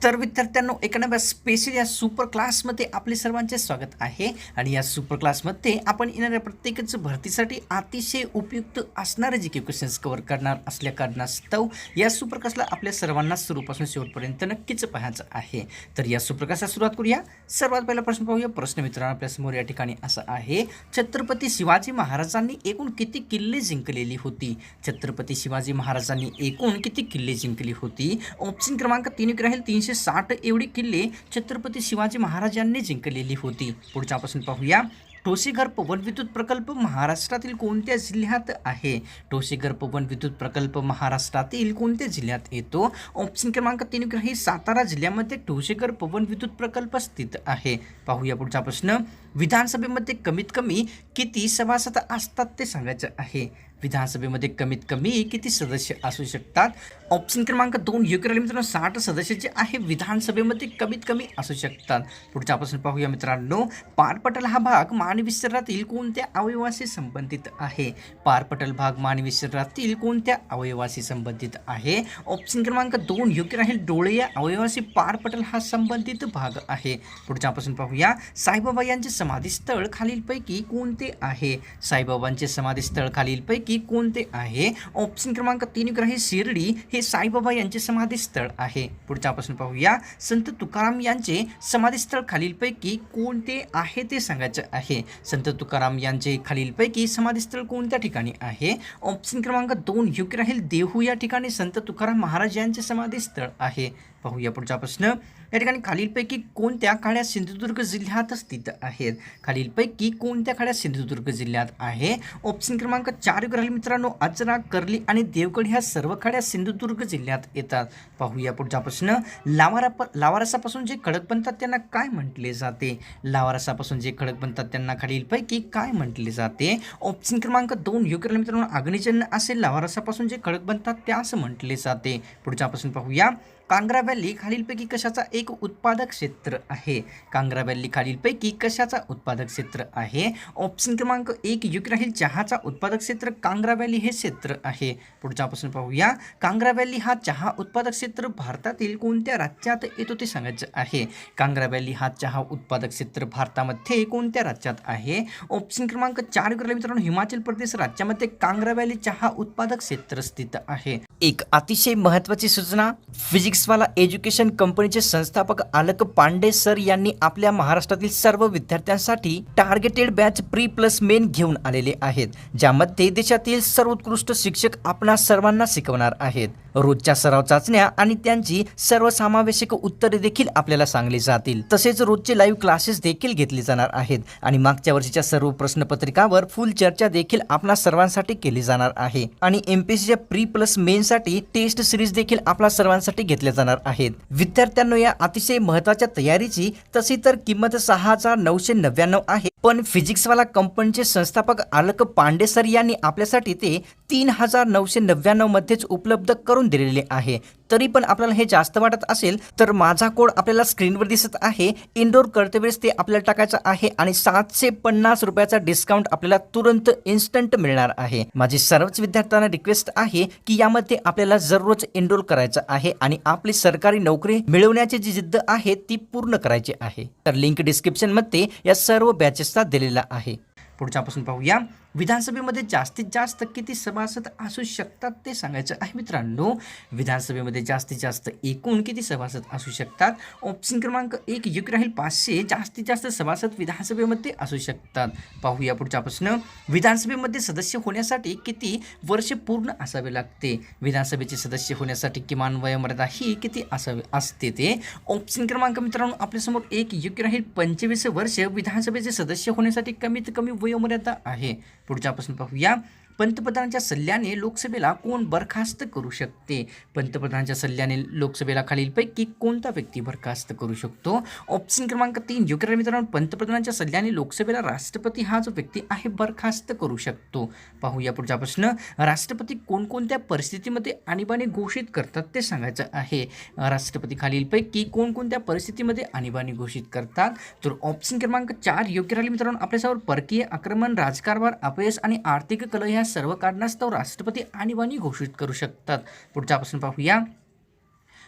तर विद्यार्थ्यांनो, एका नव्या स्पेशल या सुपर क्लासमध्ये आपले सर्वांचे स्वागत आहे. आणि या सुपर क्लासमध्ये आपण येणाऱ्या प्रत्येकच भरतीसाठी अतिशय उपयुक्त असणारे जे क्वेश्चन्स कव्हर करणार असल्या कारणास्तव या सुपर क्लासला आपल्या सर्वांना सुरूपासून शेवटपर्यंत नक्कीच पाहायचं आहे. तर या सुपर क्लासला सुरुवात करूया. सर्वात पहिला प्रश्न पाहूया. प्रश्न मित्रांनो आपल्यासमोर या ठिकाणी असा आहे, छत्रपती शिवाजी महाराजांनी एकूण किती किल्ले जिंकलेली होती? छत्रपती शिवाजी महाराजांनी एकूण किती किल्ले जिंकली होती? ऑप्शन क्रमांक 3 राहील 360 एवढी किल्ले छत्रपती शिवाजी महाराजांनी जिंकलेली होती. पुढचा प्रश्न पाहूया. ठोसेघर पवन विद्युत प्रकल्प महाराष्ट्रातील कोणत्या जिल्ह्यात आहे? ठोसेघर पवन विद्युत प्रकल्प महाराष्ट्रातील कोणत्या जिल्ह्यात येतो? ऑप्शन क्रमांक 3 राहील सातारा जिल्ह्यामध्ये ठोसेघर पवन विद्युत प्रकल्प स्थित आहे. पाहूया पुढचा प्रश्न. विधानसभेमध्ये कमीत कमी किती सभासद असतात ते सांगायचं आहे. विधानसभेमध्ये कमीत कमी किती सदस्य असू शकतात? ऑप्शन क्रमांक 2 योग्य राहील मित्रांनो. 60 सदस्य जे आहे विधानसभेमध्ये कमीत कमी असू शकतात. पुढचा प्रश्न पाहूया मित्रांनो. पारपटल हा भाग मानवी शरीरातील कोणत्या अवयवाशी संबंधित आहे? पारपटल भाग मानवी शरीरातील कोणत्या अवयवाशी संबंधित आहे? ऑप्शन क्रमांक 2 योग्य राहील. डोळे या अवयवाशी पारपटल हा संबंधित भाग आहे. पुढचा प्रश्न पाहूया. साईबाबा यांचे समाधीस्थळ खालीलपैकी कोणते आहे? साईबाबांचे समाधीस्थळ खालीलपैकी कोणते आहे? ऑप्शन क्रमांक 3 राहील शिर्डी हे साईबाबा यांचे समाधीस्थळ आहे. पुढचा प्रश्न पाहूया. संत तुकाराम यांचे समाधीस्थळ खालीलपैकी कोणते आहे ते सांगायचं आहे. संत तुकाराम यांचे खालीलपैकी समाधीस्थळ कोणत्या ठिकाणी आहे? ऑप्शन क्रमांक 2 योग्य राहील. देहू या ठिकाणी संत तुकाराम महाराज यांचे समाधीस्थळ आहे. पाहूया पुढचा प्रश्न. या ठिकाणी खालीलपैकी कोणत्या खाड्या सिंधुदुर्ग जिल्ह्यात स्थित आहेत? खालीलपैकी कोणत्या खाड्या सिंधुदुर्ग जिल्ह्यात आहे? ऑप्शन क्रमांक 4 योग्य राहील मित्रांनो. अचरा, कर्ली आणि देवगड ह्या सर्व खाड्या सिंधुदुर्ग जिल्ह्यात येतात. पाहूया पुढचा प्रश्न. लावारसापासून जे खडक बनतात त्यांना काय म्हटले जाते? लावारसापासून जे खडक बनतात त्यांना खालीलपैकी काय म्हटले जाते? ऑप्शन क्रमांक 2 योग्य राहील मित्रांनो. अग्निजन्य असेल लावारसापासून जे खडक बनतात त्यास म्हटले जाते. पुढचा प्रश्न पाहूया. कांग्रा व्हॅली खालीलपैकी कशाचा एक उत्पादक क्षेत्र आहे? कांग्रा व्हॅली खालीलपैकी कशाचा उत्पादक क्षेत्र आहे? ऑप्शन क्रमांक 1 योग्य राहील. चहाचा उत्पादक क्षेत्र कांग्रा व्हॅली हे क्षेत्र आहे. पुढचा प्रश्न पाहूया. कांग्रा व्हॅली हा चहा उत्पादक क्षेत्र भारतातील कोणत्या राज्यात येतो ते सांगायचं आहे. कांग्रा व्हॅली हा चहा उत्पादक क्षेत्र भारतामध्ये कोणत्या राज्यात आहे? ऑप्शन क्रमांक 4 योग्य राहील मित्रांनो. हिमाचल प्रदेश राज्यामध्ये कांग्रा व्हॅली चहा उत्पादक क्षेत्र स्थित आहे. एक अतिशय महत्त्वाची सूचना. फिजिक्सवाला एज्युकेशन कंपनीचे संस्थापक अलक पांडे सर यांनी आपल्या महाराष्ट्रातील सर्व विद्यार्थ्यांसाठी targeted batch pre plus main घेऊन आलेले आहेत, ज्यामध्ये देशातील सर्वोत्कृष्ट शिक्षक आपणा सर्वांना शिकवणार आहेत. रोजच्या सराव चाचण्या आणि त्यांची सर्वसमावेशक उत्तरे देखील आपल्याला सांगली जातील. तसेच रोजचे लाईव्ह क्लासेस देखील घेतले जाणार आहेत आणि मागच्या वर्षीच्या सर्व प्रश्नपत्रिकावर फुल चर्चा देखील आपणा सर्वांसाठी केली जाणार आहे. आणि एमपीएससीच्या प्री प्लस मेन साठी टेस्ट सिरीज देखील आपल्या सर्वांसाठी घेतल्या जाणार आहेत. विद्यार्थ्यांनो, या अतिशय महत्त्वाच्या तयारीची तशी तर किंमत 6,999 आहे, पण फिजिक्सवाला कंपनीचे संस्थापक अलक पांडे सर यांनी आपल्यासाठी ते 3,999 मध्येच उपलब्ध करून दिलेले आहे. तरी पण आपल्याला हे जास्त वाटत असेल तर माझा कोड आपल्याला स्क्रीनवर दिसत आहे. इनडोर करते वेळेस ते आपल्याला टाकायचं आहे आणि 750 रुपयाचा डिस्काउंट आपल्याला तुरंत इन्स्टंट मिळणार आहे. माझी सर्वच विद्यार्थ्यांना रिक्वेस्ट आहे की यामध्ये आपल्याला दररोज इनरोल करायचं आहे आणि आपली सरकारी नोकरी मिळवण्याची जी जिद्द आहे ती पूर्ण करायची आहे. तर लिंक डिस्क्रिप्शनमध्ये या सर्व बॅचेसचा दिलेला आहे. पुढचा प्रश्न पाहूया. विधानसभेमध्ये जास्तीत जास्त किती सभासद असू शकतात ते सांगायचं आहे मित्रांनो. विधानसभेमध्ये जास्तीत जास्त एकूण किती सभासद असू शकतात? ऑप्शन क्रमांक 1 योग्य राहील. 500 जास्तीत जास्त सभासद विधानसभेमध्ये असू शकतात. पाहूया पुढचा प्रश्न. विधानसभेमध्ये सदस्य होण्यासाठी किती वर्ष पूर्ण असावे लागते? विधानसभेचे सदस्य होण्यासाठी किमान वयोमर्यादा ही किती असते ते? ऑप्शन क्रमांक मित्रांनो आपल्यासमोर 1 योग्य राहील. 25 वर्ष विधानसभेचे सदस्य होण्यासाठी कमीत कमी वयोमर्यादा आहे. पुढचा प्रश्न पाहूया. पंतप्रधानांच्या सल्ल्याने लोकसभेला कोण बरखास्त करू शकते? पंतप्रधानांच्या सल्ल्याने लोकसभेला खालीलपैकी कोणता व्यक्ती बरखास्त करू शकतो? ऑप्शन क्रमांक 3 योग्य राहील मित्रांनो. पंतप्रधानांच्या सल्ल्याने लोकसभेला राष्ट्रपती हा जो व्यक्ती आहे बरखास्त करू शकतो. पाहूया पुढचा प्रश्न. राष्ट्रपती कोणकोणत्या परिस्थितीमध्ये आणीबाणी घोषित करतात ते सांगायचं आहे. राष्ट्रपती खालीलपैकी कोणकोणत्या परिस्थितीमध्ये आणीबाणी घोषित करतात? तर ऑप्शन क्रमांक 4 योग्य राहील मित्रांनो. आपल्यासमोर परकीय आक्रमण, राजकारभार, अपयश आणि आर्थिक कलह ह्या सर्व कारणास्तव राष्ट्रपती आणीबाणी घोषित करू शकतात. पुढचा प्रश्न पाहूया.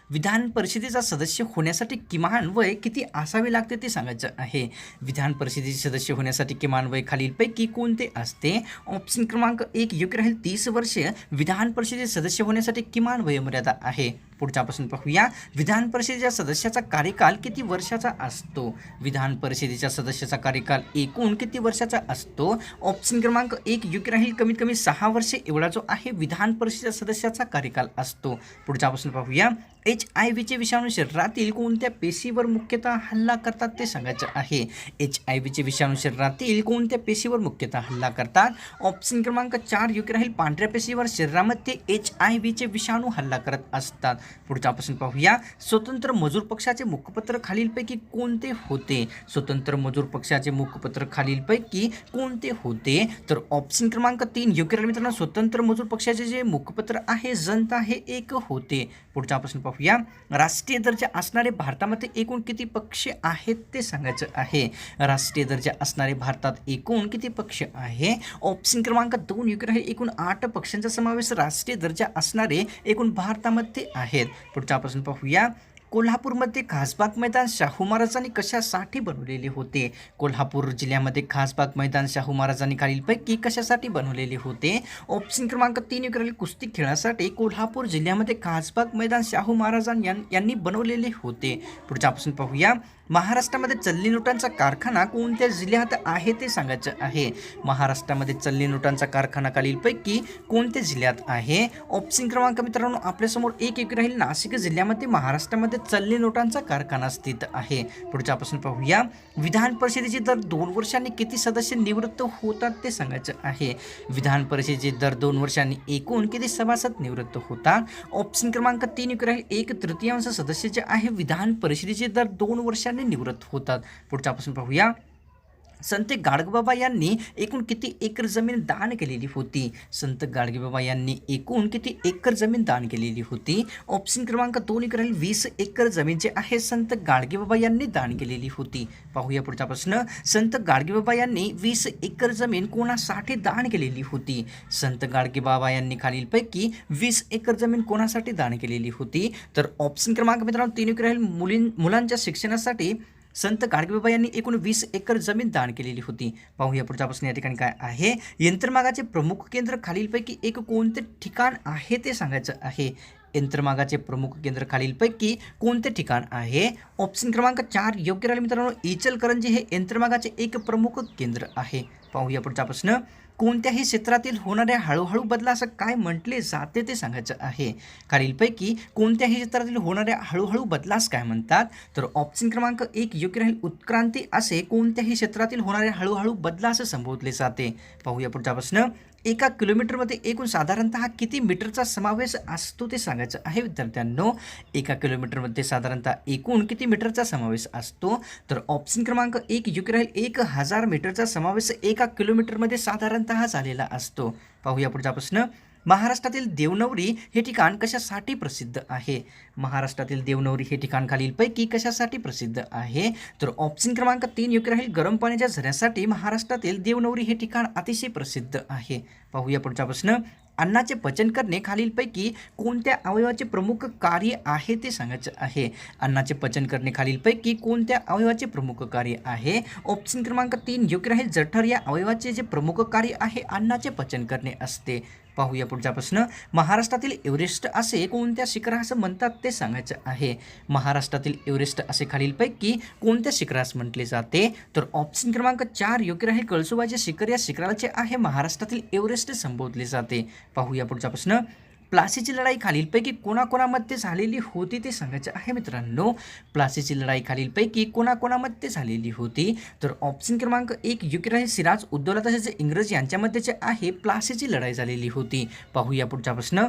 विधान परिषदेचा सदस्य होण्यासाठी किमान वय किती असावे लागते ते सांगायचं आहे. विधान परिषदेचे सदस्य होण्यासाठी किमान वय खालीलपैकी कोणते असते? ऑप्शन क्रमांक 1 योग्य राहील 30 वर्ष विधान परिषदेचे सदस्य होण्यासाठी किमान वयोमर्यादा आहे. पुढचा प्रश्न पाहूया. विधान परिषदेच्या सदस्याचा कार्यकाल किती वर्षाचा असतो? विधान परिषदेच्या सदस्याचा कार्यकाल एकूण किती वर्षाचा असतो? ऑप्शन क्रमांक 1 योग्य राहील कमीत कमी 6 वर्षे एवढा जो आहे विधान परिषदेच्या सदस्याचा कार्यकाल असतो. पुढचा प्रश्न पाहूया. HIV विषाणू शरीरातील कोणत्या पेशीवर मुख्यतः हल्ला करतात ते सांगायचं आहे. HIV विषाणू शरीरातील कोणत्या पेशीवर मुख्यतः हल्ला करतात? ऑप्शन क्रमांक 4 योग्य राहील पांढऱ्या पेशीवर शरीरामध्ये HIV विषाणू हल्ला करत असतात. पुढचा प्रश्न पाहूया. स्वतंत्र मजूर पक्षाचे मुखपत्र खालीलपैकी कोणते होते? स्वतंत्र मजूर पक्षाचे मुखपत्र खालीलपैकी कोणते होते? तर ऑप्शन क्रमांक 3 योग्य राहील मित्रांनो स्वतंत्र मजूर पक्षाचे जे मुखपत्र आहे जनता हे एक होते. पुढचा प्रश्न पाहूया. राष्ट्रीय दर्जा असणारे भारतामध्ये एकूण किती पक्ष आहेत ते सांगायचं आहे. राष्ट्रीय दर्जा असणारे भारतात एकूण किती पक्ष आहे? ऑप्शन क्रमांक 2 योग्य राहील एकूण 8 पक्षांचा समावेश राष्ट्रीय दर्जा असणारे एकूण भारतामध्ये आहेत. पुढचा प्रश्न पाहूया. कोल्हापूरमध्ये खासबाग मैदान शाहू महाराजांनी कशासाठी बनवलेले होते? कोल्हापूर जिल्ह्यामध्ये खासबाग मैदान शाहू महाराजांनी खालीलपैकी कशासाठी बनवलेले होते? ऑप्शन क्रमांक 3 योग्य राहील कुस्ती खेळासाठी कोल्हापूर जिल्ह्यामध्ये खासबाग मैदान शाहू महाराजांनी बनवलेले होते. पुढचा प्रश्न पाहूया. महाराष्ट्रामध्ये चलनी नोटांचा कारखाना कोणत्या जिल्ह्यात आहे ते सांगायचं आहे. महाराष्ट्रामध्ये चलनी नोटांचा कारखाना खालीलपैकी कोणत्या जिल्ह्यात आहे? ऑप्शन क्रमांक मित्रांनो आपल्यासमोर 1 योग्य राहील नाशिक जिल्ह्यामध्ये महाराष्ट्रामध्ये चलनी नोटांचा कारखाना स्थित आहे. पुढचा प्रश्न पाहूया. विधान परिषदेचे दर 2 वर्षांनी किती सदस्य निवृत्त होतात ते सांगायचं आहे. विधान परिषदेचे दर 2 वर्षांनी एकूण किती सभासद निवृत्त होतात? ऑप्शन क्रमांक 3 योग्य राहील 1/3 सदस्य जे आहे विधान परिषदेचे दर 2 वर्षांनी निवृत्त होतात. पुढचा प्रश्न पाहूया. संत गाडगेबाबा यांनी एकूण किती एकर जमीन दान केलेली होती? संत गाडगेबाबा यांनी एकूण किती एकर जमीन दान केलेली होती? ऑप्शन क्रमांक 2 योग्य राहील 20 एकर जमीन जे आहे संत गाडगेबाबा यांनी दान केलेली होती. पाहूया पुढचा प्रश्न. संत गाडगेबाबा यांनी 20 एकर जमीन कोणासाठी दान केलेली होती? संत गाडगेबाबा यांनी खालीलपैकी 20 एकर जमीन कोणासाठी दान केलेली होती? तर ऑप्शन क्रमांक मित्रांनो 3 योग्य राहील मुलांच्या शिक्षणासाठी संत गाडगेबाबा यांनी एकूण 20 एकर जमीन दान केलेली होती. पाहूया पुढचा प्रश्न या ठिकाणी काय आहे. यंत्रमागाचे प्रमुख केंद्र खालीलपैकी एक कोणते ठिकाण आहे ते सांगायचं आहे. यंत्रमागाचे प्रमुख केंद्र खालीलपैकी कोणते ठिकाण आहे? ऑप्शन क्रमांक 4 योग्य राहील मित्रांनो इचलकरंजी हे यंत्रमागाचे एक प्रमुख केंद्र आहे. पाहूया पुढचा प्रश्न. कोणत्याही क्षेत्रातील होणाऱ्या हळूहळू बदलास काय म्हटले जाते ते सांगायचं आहे. खालीलपैकी कोणत्याही क्षेत्रातील होणाऱ्या हळूहळू बदलास काय म्हणतात? तर ऑप्शन क्रमांक 1 योग्य राहील उत्क्रांती असे कोणत्याही क्षेत्रातील होणाऱ्या हळूहळू बदलास संबोधले जाते. पाहूया पुढचा प्रश्न. 1 किलोमीटरमध्ये एकूण साधारणतः किती मीटरचा समावेश असतो ते सांगायचं आहे विद्यार्थ्यांनो. 1 किलोमीटरमध्ये साधारणतः एकूण किती मीटरचा समावेश असतो? तर ऑप्शन क्रमांक 1 योग्य राहील 1000 मीटरचा समावेश 1 किलोमीटरमध्ये साधारणतः झालेला असतो. पाहूया पुढचा प्रश्न. महाराष्ट्रातील देवनवरी हे ठिकाण कशासाठी प्रसिद्ध आहे? महाराष्ट्रातील देवनवरी हे ठिकाण खालीलपैकी कशासाठी प्रसिद्ध आहे? तर ऑप्शन क्रमांक 3 योग्य राहील गरम पाण्याच्या झऱ्यासाठी महाराष्ट्रातील देवनवरी हे ठिकाण अतिशय प्रसिद्ध आहे. पाहूया पुढचा प्रश्न. अन्नाचे पचन करणे खालीलपैकी कोणत्या अवयवाचे प्रमुख कार्य आहे ते सांगायचं आहे. अन्नाचे पचन करणे खालीलपैकी कोणत्या अवयवाचे प्रमुख कार्य आहे? ऑप्शन क्रमांक 3 योग्य राहील जठर या अवयवाचे जे प्रमुख कार्य आहे अन्नाचे पचन करणे असते. पाहूया पुढचा प्रश्न. महाराष्ट्रातील एव्हरेस्ट असे कोणत्या शिखरास म्हणतात ते सांगायचं आहे. महाराष्ट्रातील एव्हरेस्ट असे खालीलपैकी कोणत्या शिखरास म्हटले जाते? तर ऑप्शन क्रमांक 4 योग्य राहील कळसुबाईचे शिखर या शिखराचे आहे महाराष्ट्रातील एव्हरेस्ट संबोधले जाते. पाहूया पुढचा प्रश्न. प्लासीची लढाई खालीलपैकी कोणाकोणामध्ये झालेली होती ते सांगायचं आहे मित्रांनो. प्लासीची लढाई खालीलपैकी कोणाकोणामध्ये झालेली होती? तर ऑप्शन क्रमांक 1 योग्य राहील सिराज उद्दौला तसेच इंग्रज यांच्यामध्ये जे आहे प्लासीची लढाई झालेली होती. पाहूया पुढचा प्रश्न.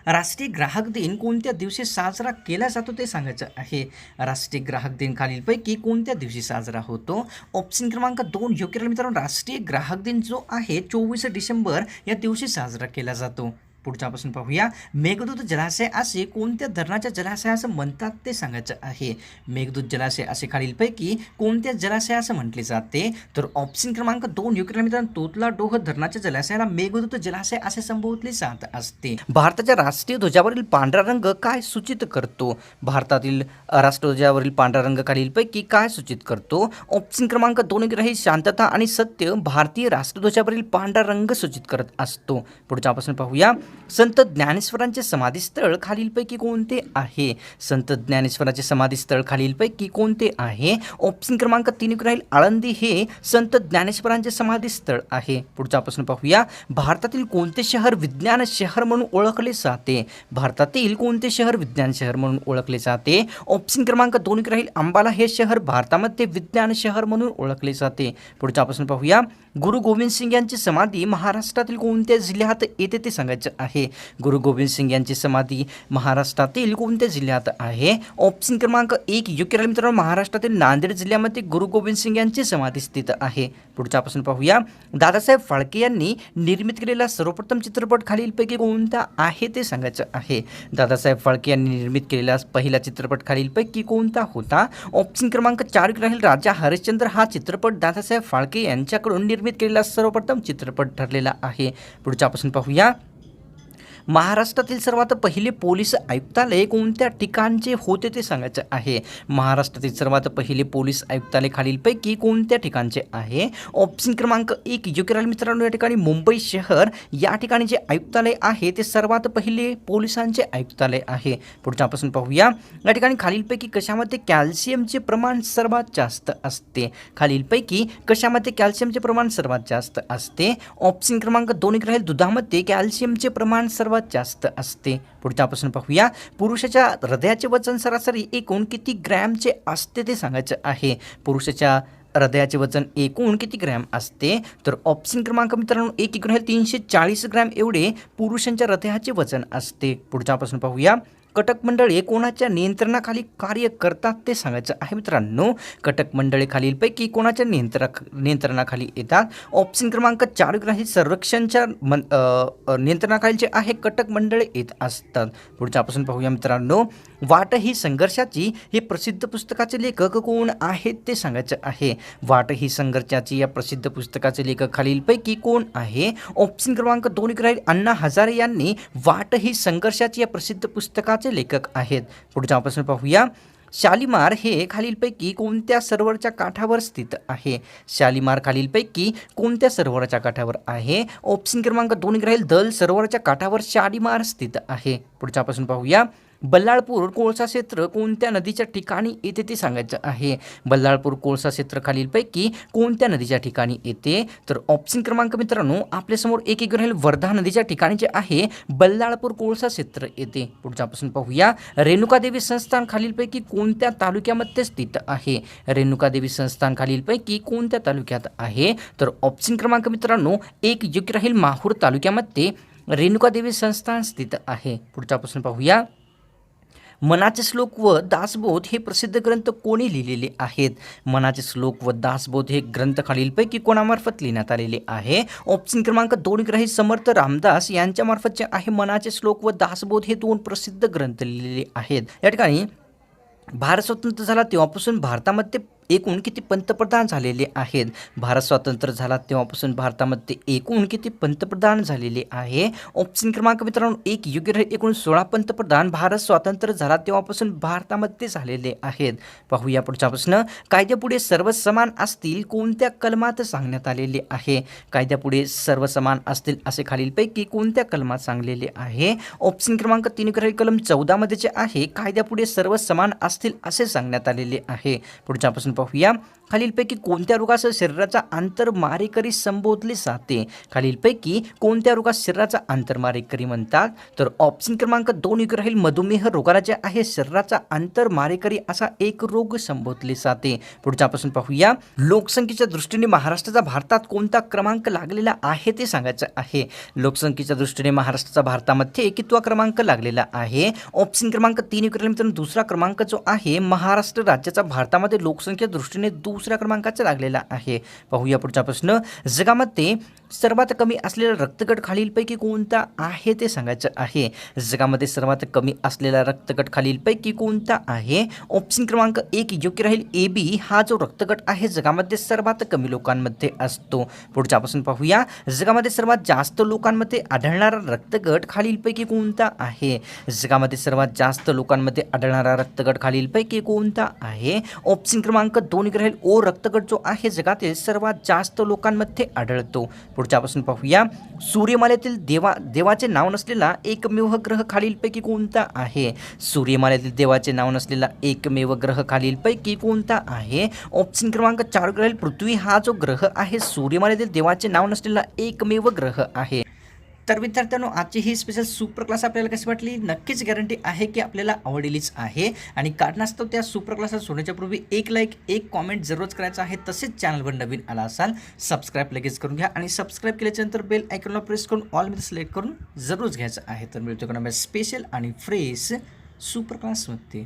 राष्ट्रीय ग्राहक दिन कोणत्या दिवशी साजरा केला जातो ते सांगायचं आहे. राष्ट्रीय ग्राहक दिन खालीलपैकी कोणत्या दिवशी साजरा होतो? ऑप्शन क्रमांक 2 योग्य राहील मित्रांनो राष्ट्रीय ग्राहक दिन जो आहे 24 डिसेंबर या दिवशी साजरा केला जातो. पुढचा प्रश्न पाहूया, मेघदूत जलाशय असे कोणत्या धरणाच्या जलाशयास म्हणतात ते सांगायचं आहे. मेघदूत जलाशय असे खालीलपैकी कोणत्या जलाशयास म्हटले जाते? तर ऑप्शन क्रमांक 2 योग्य मित्रांनो, तोतला डोह धरणाच्या जलाशयाला मेघदूत जलाशय असे संबोधले जात असते. भारताच्या राष्ट्रीय ध्वजावरील पांढरा रंग काय सूचित करतो? भारतातील राष्ट्रध्वजावरील पांढरा रंग खालीलपैकी काय सूचित करतो? ऑप्शन क्रमांक 2 योग्य शांतता आणि सत्य भारतीय राष्ट्रध्वजावरील पांढरा रंग सूचित करत असतो. पुढचा प्रश्न पाहूया, संत ज्ञानेश्वरांचे समाधीस्थळ खालीलपैकी कोणते आहे? संत ज्ञानेश्वरांचे समाधीस्थळ खालीलपैकी कोणते आहे? ऑप्शन क्रमांक 3 राहील आळंदी हे संत ज्ञानेश्वरांचे समाधीस्थळ आहे. पुढचा प्रश्न पाहूया, भारतातील कोणते शहर विज्ञान शहर म्हणून ओळखले जाते? भारतातील कोणते शहर विज्ञान शहर म्हणून ओळखले जाते? ऑप्शन क्रमांक 2 राहील अंबाला हे शहर भारतामध्ये विज्ञान शहर म्हणून ओळखले जाते. पुढचा प्रश्न पाहूया, गुरु गोविंद सिंग यांची समाधी महाराष्ट्रातील कोणत्या जिल्ह्यात येते ते सांगायचं आहे. गुरु गोविंद सिंग यांची समाधी महाराष्ट्रातील कोणत्या जिल्ह्यात आहे? ऑप्शन क्रमांक 1 योग्य राहील मित्रांनो, महाराष्ट्रातील नांदेड जिल्ह्यामध्ये गुरु गोविंद सिंग यांची समाधी स्थित आहे. पुढचा प्रश्न पाहूया, दादासाहेब फाळके यांनी निर्मित केलेला सर्वप्रथम चित्रपट खालीलपैकी कोणता आहे ते सांगायचं आहे. दादासाहेब फाळके यांनी निर्मित केलेला पहिला चित्रपट खालीलपैकी कोणता होता? ऑप्शन क्रमांक 4 राहील राजा हरिश्चंद्र हा चित्रपट दादासाहेब फाळके यांच्याकडून निर्मित केलेला सर्वप्रथम चित्रपट ठरलेला आहे. पुढचा प्रश्न पाहूया, महाराष्ट्रातील सर्वात पहिले पोलीस आयुक्तालय कोणत्या ठिकाणचे होते ते सांगायचं आहे. महाराष्ट्रातील सर्वात पहिले पोलीस आयुक्तालय खालीलपैकी कोणत्या ठिकाणचे आहे? ऑप्शन क्रमांक 1 योग्य राहील मित्रांनो, या ठिकाणी मुंबई शहर या ठिकाणी जे आयुक्तालय आहे ते सर्वात पहिले पोलिसांचे आयुक्तालय आहे. पुढचा प्रश्न पाहूया, या ठिकाणी खालीलपैकी कशामध्ये कॅल्शियमचे प्रमाण सर्वात जास्त असते? खालीलपैकी कशामध्ये कॅल्शियमचे प्रमाण सर्वात जास्त असते? ऑप्शन क्रमांक 2 राहील दुधामध्ये कॅल्शियमचे प्रमाण सर्वात जास्त असते. पुढचा प्रश्न पाहूया, पुरुषाच्या हृदयाचे वजन सरासरी एकूण किती ग्रॅमचे असते ते सांगायचं आहे. पुरुषाच्या हृदयाचे वजन एकूण किती ग्रॅम असते? तर ऑप्शन क्रमांक मित्रांनो 1 एकूण 340 ग्रॅम एवढे पुरुषांच्या हृदयाचे वजन असते. पुढचा प्रश्न पाहूया, कटक मंडळे कोणाच्या नियंत्रणाखाली कार्य करतात ते सांगायचं आहे मित्रांनो. कटक मंडळे खालीलपैकी कोणाच्या नियंत्रणाखाली येतात? ऑप्शन क्रमांक 4 राहील संरक्षणच्या नियंत्रणाखाली जे आहे कटक मंडळे येत असतात. पुढचा प्रश्न पाहूया मित्रांनो, वाट ही संघर्षाची हे प्रसिद्ध पुस्तकाचे लेखक कोण आहेत ते सांगायचं आहे. वाट ही संघर्षाची या प्रसिद्ध पुस्तकाचे लेखक खालीलपैकी कोण आहे? ऑप्शन क्रमांक 2 राहील अण्णा हजारे यांनी वाट ही संघर्षाची या प्रसिद्ध पुस्तकाचे लेखक आहेत. पुढचा प्रश्न पाहूया, शालिमार हे खालीलपैकी कोणत्या सरोवराच्या काठावर स्थित आहे? शालिमार खालीलपैकी कोणत्या सरोवराच्या काठावर आहे? ऑप्शन क्रमांक 2 राहील दल सरोवराच्या काठावर शालिमार स्थित आहे. पुढचा प्रश्न पाहूया, बल्लाळपूर कोळसा क्षेत्र कोणत्या नदीच्या ठिकाणी येते ते सांगायचं आहे. बल्लाळपूर कोळसा क्षेत्र खालीलपैकी कोणत्या नदीच्या ठिकाणी येते? तर ऑप्शन क्रमांक मित्रांनो आपल्यासमोर एक राहील वर्धा नदीच्या ठिकाणी जे आहे बल्लाळपूर कोळसा क्षेत्र येते. पुढचा प्रश्न पाहूया, रेणुकादेवी संस्थान खालीलपैकी कोणत्या तालुक्यामध्ये स्थित आहे? रेणुकादेवी संस्थान खालीलपैकी कोणत्या तालुक्यात आहे? तर ऑप्शन क्रमांक मित्रांनो 1 योग्य राहील माहूर तालुक्यामध्ये रेणुकादेवी संस्थान स्थित आहे. पुढचा प्रश्न पाहूया, मनाचे श्लोक व दासबोध हे प्रसिद्ध ग्रंथ कोणी लिहिलेले आहेत? मनाचे श्लोक व दासबोध हे ग्रंथ खालीलपैकी कोणामार्फत लिहिण्यात आलेले आहे? ऑप्शन क्रमांक 2 राहील समर्थ रामदास यांच्यामार्फत जे आहे मनाचे श्लोक व दासबोध हे 2 प्रसिद्ध ग्रंथ लिहिलेले आहेत. या ठिकाणी भारत स्वतंत्र झाला तेव्हापासून भारतामध्ये एकूण किती पंतप्रधान झालेले आहेत? भारत स्वतंत्र झाला तेव्हापासून भारतामध्ये एकूण किती पंतप्रधान झालेले आहे? ऑप्शन क्रमांक मित्रांनो 1 योग्य राहील एकूण 16 पंतप्रधान भारत स्वतंत्र झाला तेव्हापासून भारतामध्ये झालेले आहेत. पाहूया पुढचा प्रश्न, कायद्यापुढे सर्व समान असतील कोणत्या कलमात सांगण्यात आलेले आहे? कायद्यापुढे सर्व समान असतील असे खालीलपैकी कोणत्या कलमात सांगलेले आहे? ऑप्शन क्रमांक 3 राहील कलम 14 मध्ये जे आहे कायद्यापुढे सर्व समान असतील असे सांगण्यात आलेले आहे. पुढचा प्रश्न पाहूया, खालीलपैकी कोणत्या रोगास शरीराचा आंतरमारेकरी संबोधले जाते? खालीलपैकी कोणत्या रोगास शरीराचा आंतरमारेकरी म्हणतात? तर ऑप्शन क्रमांक 2 राहील मधुमेह रोगाला जे आहे शरीराचा आंतरमारेकरी असा एक रोग संबोधले जाते. पुढचा प्रश्न पाहूया, लोकसंख्येच्या दृष्टीने महाराष्ट्राचा भारतात कोणता क्रमांक लागलेला आहे ते सांगायचं आहे. लोकसंख्येच्या दृष्टीने महाराष्ट्राचा भारतामध्ये कितवा क्रमांक लागलेला आहे? ऑप्शन क्रमांक 3 मित्रांनो दुसरा क्रमांक जो आहे महाराष्ट्र राज्याचा भारतामध्ये लोकसंख्या दृष्टीने दुसऱ्या क्रमांकाचा लागलेला आहे. पाहूया पुढचा प्रश्न, जगामध्ये सर्वात कमी असलेला रक्तगट खालीलपैकी कोणता आहे ते सांगायचं आहे. जगामध्ये सर्वात कमी असलेला रक्तगट खालीलपैकी कोणता आहे? ऑप्शन क्रमांक 1 योग्य राहील. ए बी हा जो रक्तगट आहे जगामध्ये सर्वात कमी लोकांमध्ये असतो. पुढच्यापासून पाहूया. जगामध्ये सर्वात जास्त लोकांमध्ये आढळणारा रक्तगट खालीलपैकी कोणता आहे? जगामध्ये सर्वात जास्त लोकांमध्ये आढळणारा रक्तगट खालीलपैकी कोणता आहे? ऑप्शन क्रमांक 2 योग्य राहील. ओ रक्तगट जो आहे जगातील सर्वात जास्त लोकांमध्ये आढळतो. पुढच्यापासून पाहूया. सूर्यमालेतील देवाचे नाव नसलेला एकमेव ग्रह खालीलपैकी कोणता आहे? सूर्यमालेतील देवाचे नाव नसलेला एकमेव ग्रह खालीलपैकी कोणता आहे? ऑप्शन क्रमांक 4 राहील. पृथ्वी हा जो ग्रह आहे सूर्यमालेतील देवाचे नाव नसलेला एकमेव ग्रह आहे. तर विद्यार्थ्यांनो, आजची ही स्पेशल सुपर क्लास आपल्याला कशी वाटली? नक्कीच गॅरंटी आहे की आपल्याला आवडलीच आहे. आणि कारणास्तव त्या सुपर क्लासला सोडण्याच्या पूर्वी एक लाईक, एक कॉमेंट जरूरच करायचं आहे. तसेच चॅनलवर नवीन आला असाल सबस्क्राईब लगेच करून घ्या. आणि सबस्क्राईब केल्याच्यानंतर बेल आयकॉनला प्रेस करून ऑलमध्ये सिलेक्ट करून जरूरच घ्यायचं आहे. तर मिळतो का स्पेशल आणि फ्रेश सुपर क्लासमध्ये.